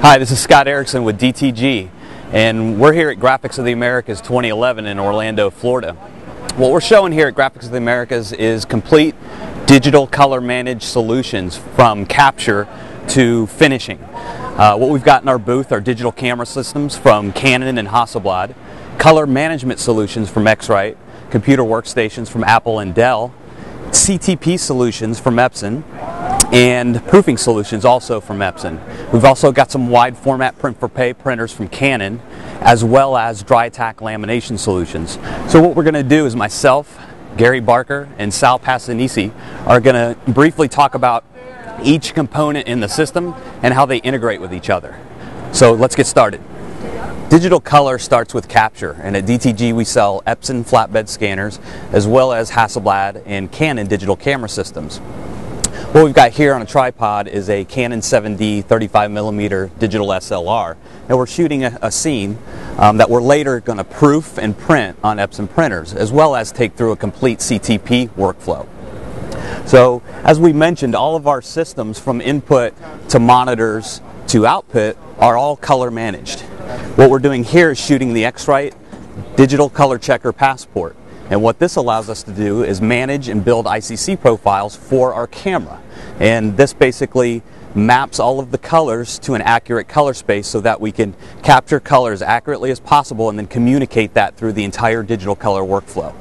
Hi, this is Scott Erickson with DTG, and we're here at Graphics of the Americas 2011 in Orlando, Florida. What we're showing here at Graphics of the Americas is complete digital color managed solutions from capture to finishing. What we've got in our booth are digital camera systems from Canon and Hasselblad, color management solutions from X-Rite, computer workstations from Apple and Dell, CTP solutions from Epson, and proofing solutions also from Epson. We've also got some wide format print for pay printers from Canon, as well as dry tack lamination solutions. So what we're going to do is myself, Gary Barker, and Sal Passanisi are going to briefly talk about each component in the system and how they integrate with each other. So let's get started. Digital color starts with capture, and at DTG we sell Epson flatbed scanners as well as Hasselblad and Canon digital camera systems. What we've got here on a tripod is a Canon 7D 35mm digital SLR, and we're shooting a scene that we're later going to proof and print on Epson printers, as well as take through a complete CTP workflow. So, as we mentioned, all of our systems from input to monitors to output are all color managed. What we're doing here is shooting the X-Rite digital color checker passport. And what this allows us to do is manage and build ICC profiles for our camera. And this basically maps all of the colors to an accurate color space so that we can capture color as accurately as possible and then communicate that through the entire digital color workflow.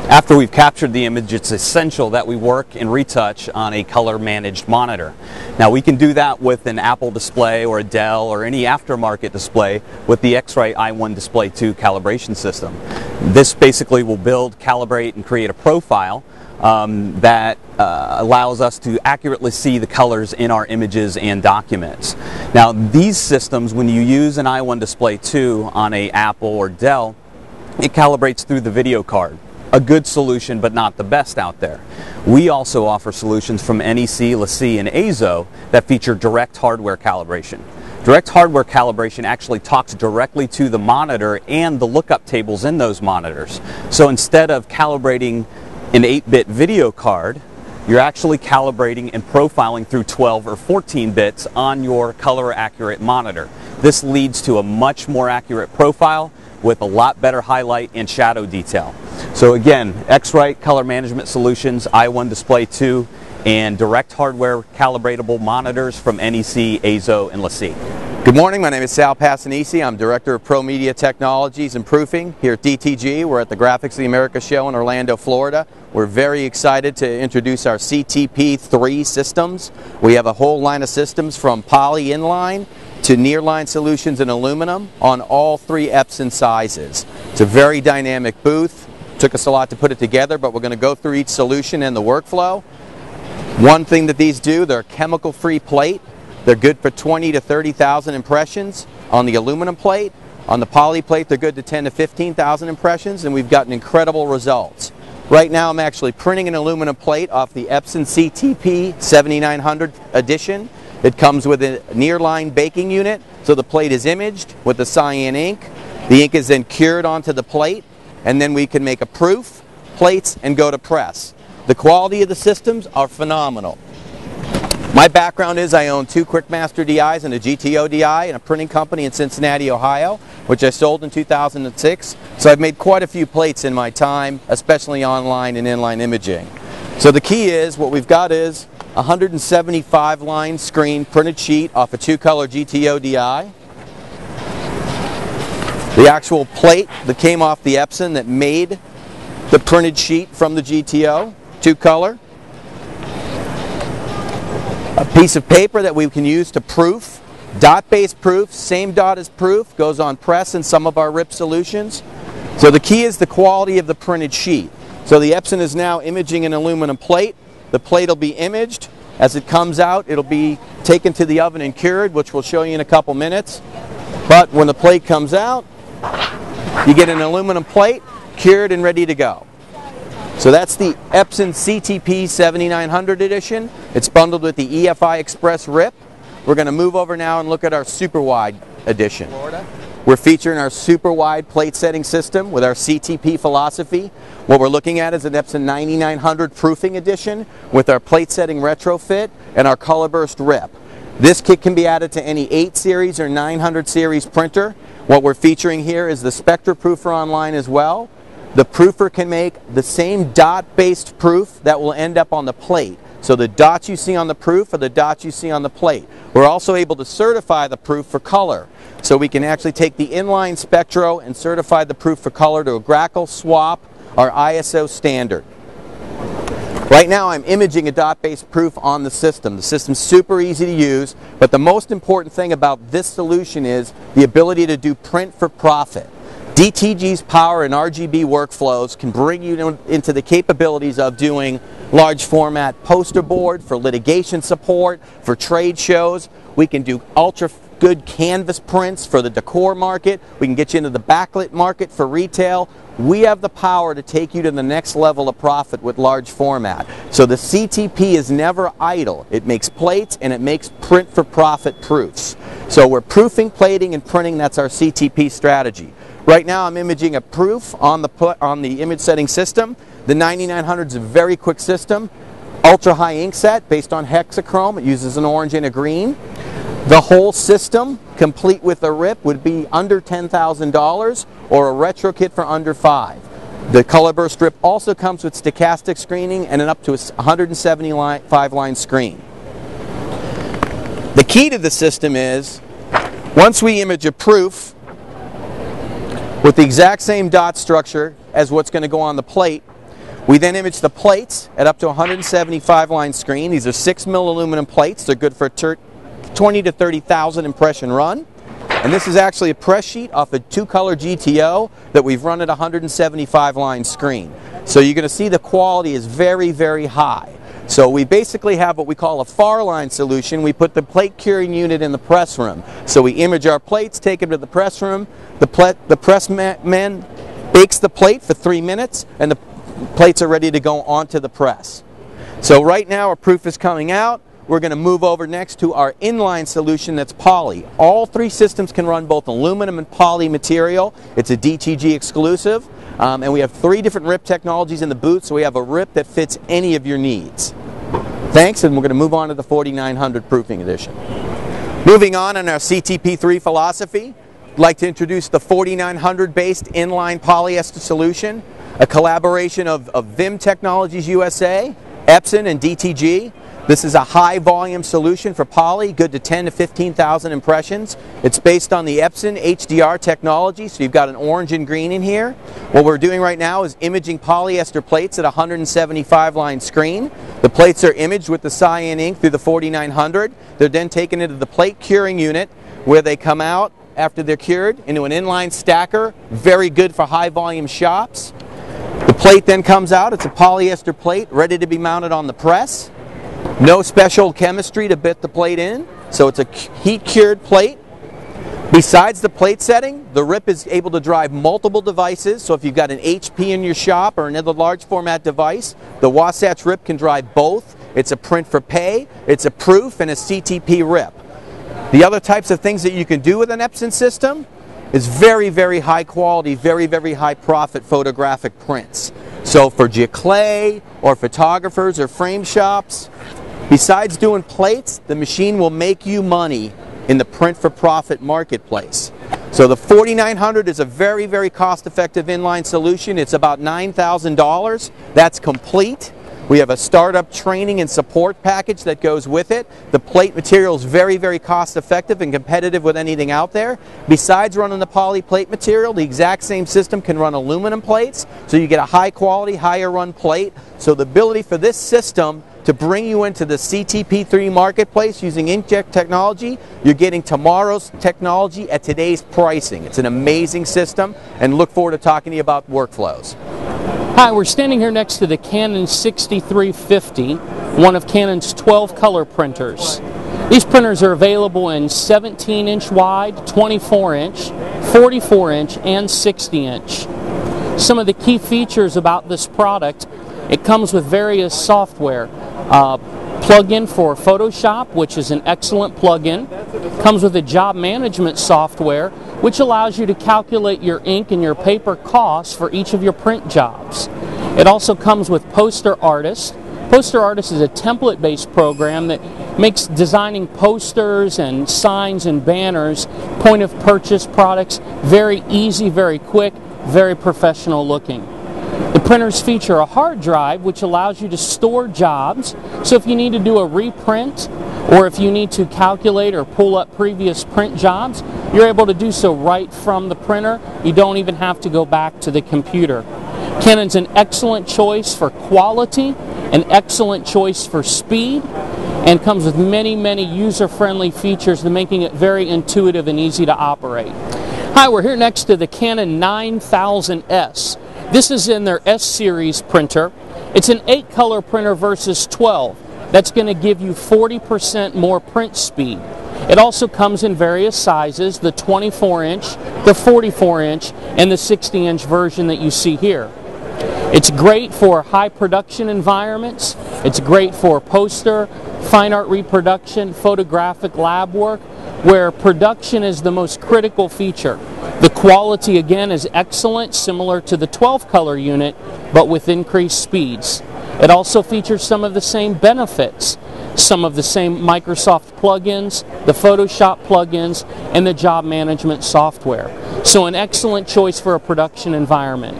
After we've captured the image, it's essential that we work and retouch on a color managed monitor. Now we can do that with an Apple display or a Dell or any aftermarket display with the X-Rite i1 Display 2 calibration system. This basically will build, calibrate, and create a profile that allows us to accurately see the colors in our images and documents. Now these systems, when you use an i1 Display 2 on a Apple or Dell, it calibrates through the video card. A good solution, but not the best out there. We also offer solutions from NEC, LaCie, and Eizo that feature direct hardware calibration. Direct hardware calibration actually talks directly to the monitor and the lookup tables in those monitors. So instead of calibrating an 8-bit video card, you're actually calibrating and profiling through 12 or 14 bits on your color accurate monitor. This leads to a much more accurate profile with a lot better highlight and shadow detail. So again, X-Rite color management solutions, i1 Display 2, and direct hardware calibratable monitors from NEC, Eizo, and LaCie. Good morning, my name is Sal Passanisi. I'm Director of Pro Media Technologies and Proofing here at DTG. We're at the Graphics of the Americas show in Orlando, Florida. We're very excited to introduce our CTP3 systems. We have a whole line of systems from poly inline to nearline solutions in aluminum on all three Epson sizes. It's a very dynamic booth. Took us a lot to put it together, but we're going to go through each solution and the workflow. One thing that these do, they're chemical-free plate. They're good for 20 to 30,000 impressions on the aluminum plate. On the poly plate, they're good to 10 to 15,000 impressions, and we've gotten incredible results. Right now, I'm actually printing an aluminum plate off the Epson CTP 7900 edition. It comes with a nearline baking unit, so the plate is imaged with the cyan ink. The ink is then cured onto the plate, and then we can make a proof, plates, and go to press. The quality of the systems are phenomenal. My background is I own 2 Quickmaster DIs and a GTO DI and a printing company in Cincinnati, Ohio, which I sold in 2006. So I've made quite a few plates in my time, especially online and inline imaging. So the key is, what we've got is a 175 line screen printed sheet off a 2-color GTO DI. The actual plate that came off the Epson that made the printed sheet from the GTO, 2-color. A piece of paper that we can use to proof, dot-based proof, same dot as proof, goes on press in some of our RIP solutions. So the key is the quality of the printed sheet. So the Epson is now imaging an aluminum plate. The plate will be imaged. As it comes out, it'll be taken to the oven and cured, which we'll show you in a couple minutes. But when the plate comes out, you get an aluminum plate, cured and ready to go. So that's the Epson CTP 7900 edition. It's bundled with the EFI Express RIP. We're going to move over now and look at our super wide edition. We're featuring our super wide plate setting system with our CTP philosophy. What we're looking at is an Epson 9900 proofing edition with our plate setting retrofit and our color burst RIP. This kit can be added to any 8 series or 900 series printer. What we're featuring here is the Spectra Proofer online as well. The proofer can make the same dot-based proof that will end up on the plate. So the dots you see on the proof are the dots you see on the plate. We're also able to certify the proof for color. So we can actually take the inline Spectro and certify the proof for color to a Grackle, SWAP, or ISO standard. Right now I'm imaging a dot-based proof on the system. The system's super easy to use, but the most important thing about this solution is the ability to do print for profit. DTG's power and RGB workflows can bring you into the capabilities of doing large format poster board for litigation support, for trade shows. We can do ultra good canvas prints for the decor market. We can get you into the backlit market for retail. We have the power to take you to the next level of profit with large format. So the CTP is never idle. It makes plates and it makes print for profit proofs. So we're proofing, plating, and printing. That's our CTP strategy. Right now I'm imaging a proof on the image setting system. The 9900 is a very quick system. Ultra high ink set based on hexachrome. It uses an orange and a green. The whole system, complete with a RIP, would be under $10,000 or a retro kit for under $5,000. The Colorburst strip also comes with stochastic screening and an up to 175-line screen. The key to the system is, once we image a proof with the exact same dot structure as what's going to go on the plate, we then image the plates at up to 175-line screen. These are 6mm aluminum plates. They're good for a 20 to 30,000 impression run. And this is actually a press sheet off a 2-color GTO that we've run at 175-line screen. So you're going to see the quality is very, very high. So we basically have what we call a FAR line solution. We put the plate curing unit in the press room. So we image our plates, take them to the press room. The press man bakes the plate for 3 minutes, and the plates are ready to go onto the press. So right now our proof is coming out. We're going to move over next to our inline solution that's poly. All 3 systems can run both aluminum and poly material. It's a DTG exclusive. And we have 3 different RIP technologies in the booth, so we have a RIP that fits any of your needs. Thanks, and we're going to move on to the 4900 Proofing Edition. Moving on in our CTP3 philosophy, I'd like to introduce the 4900 based inline polyester solution, a collaboration of Vim Technologies USA, Epson, and DTG. This is a high volume solution for poly, good to 10 to 15,000 impressions. It's based on the Epson HDR technology, so you've got an orange and green in here. What we're doing right now is imaging polyester plates at a 175-line screen. The plates are imaged with the cyan ink through the 4900. They're then taken into the plate curing unit, where they come out after they're cured into an inline stacker, very good for high volume shops. The plate then comes out. It's a polyester plate ready to be mounted on the press. No special chemistry to bit the plate in, so it's a heat-cured plate. Besides the plate setting, the RIP is able to drive multiple devices, so if you've got an HP in your shop or another large format device, the Wasatch RIP can drive both. It's a print for pay, it's a proof, and a CTP RIP. The other types of things that you can do with an Epson system is very, very high quality, very, very high profit photographic prints. So for giclée or photographers or frame shops, besides doing plates, the machine will make you money in the print for profit marketplace. So the 4900 is a very, very cost-effective inline solution. It's about $9,000. That's complete. We have a startup training and support package that goes with it. The plate material is very, very cost-effective and competitive with anything out there. Besides running the poly plate material, the exact same system can run aluminum plates, so you get a high-quality, higher-run plate. So the ability for this system to bring you into the CTP3 marketplace using inkjet technology, you're getting tomorrow's technology at today's pricing. It's an amazing system, and look forward to talking to you about workflows. Hi, we're standing here next to the Canon 6350, one of Canon's 12 color printers. These printers are available in 17-inch wide, 24-inch, 44-inch, and 60-inch. Some of the key features about this product, it comes with various software. Plug-in for Photoshop, which is an excellent plug-in. Comes with a job management software, which allows you to calculate your ink and your paper costs for each of your print jobs. It also comes with Poster Artist. Poster Artist is a template-based program that makes designing posters and signs and banners, point of purchase products, very easy, very quick, very professional looking. The printers feature a hard drive which allows you to store jobs, so if you need to do a reprint or if you need to calculate or pull up previous print jobs, you're able to do so right from the printer. You don't even have to go back to the computer. Canon's an excellent choice for quality, an excellent choice for speed, and comes with many, many user-friendly features, making it very intuitive and easy to operate. Hi, we're here next to the Canon 9000S. This is in their S-Series printer. It's an 8-color printer versus 12. That's going to give you 40% more print speed. It also comes in various sizes, the 24-inch, the 44-inch, and the 60-inch version that you see here. It's great for high production environments. It's great for poster, fine art reproduction, photographic lab work, where production is the most critical feature. The quality again is excellent, similar to the 12-color unit, but with increased speeds. It also features some of the same benefits, some of the same Microsoft plugins, the Photoshop plugins, and the job management software. So an excellent choice for a production environment.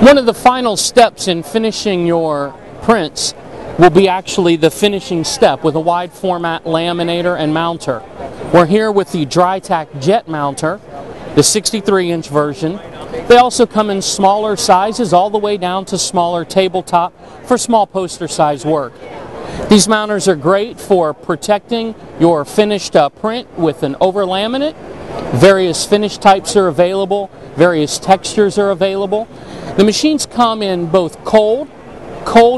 One of the final steps in finishing your prints will be actually the finishing step with a wide format laminator and mounter. We're here with the DryTac Jet mounter, the 63-inch version. They also come in smaller sizes all the way down to smaller tabletop for small poster size work. These mounters are great for protecting your finished print with an over-laminate. Various finish types are available, various textures are available. The machines come in both cold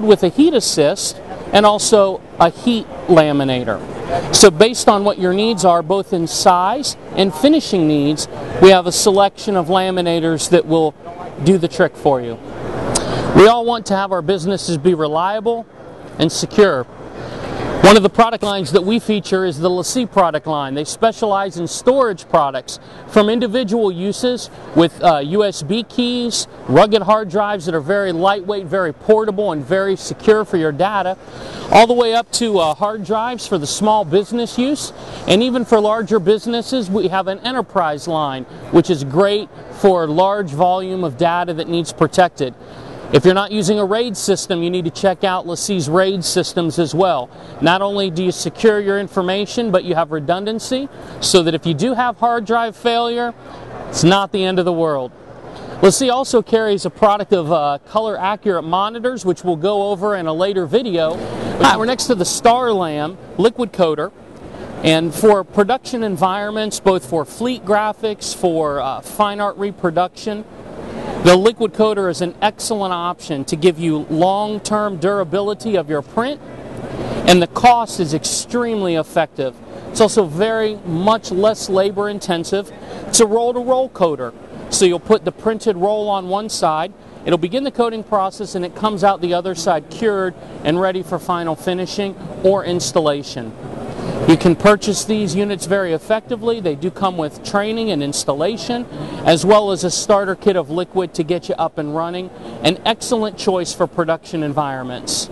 with a heat assist, and also a heat laminator. So based on what your needs are, both in size and finishing needs, we have a selection of laminators that will do the trick for you. We all want to have our businesses be reliable and secure. One of the product lines that we feature is the LaCie product line. They specialize in storage products from individual uses with USB keys, rugged hard drives that are very lightweight, very portable, and very secure for your data, all the way up to hard drives for the small business use. And even for larger businesses, we have an enterprise line, which is great for large volume of data that needs protected. If you're not using a RAID system, you need to check out LaCie's RAID systems as well. Not only do you secure your information, but you have redundancy, so that if you do have hard drive failure, it's not the end of the world. LaCie also carries a product of color accurate monitors, which we'll go over in a later video. Hi, we're next to the StarLam liquid coater. And for production environments, both for fleet graphics, for fine art reproduction, the liquid coater is an excellent option to give you long-term durability of your print, and the cost is extremely effective. It's also very much less labor intensive. It's a roll-to-roll coater, so you'll put the printed roll on one side, it'll begin the coating process, and it comes out the other side cured and ready for final finishing or installation. You can purchase these units very effectively. They do come with training and installation, as well as a starter kit of liquid to get you up and running. An excellent choice for production environments.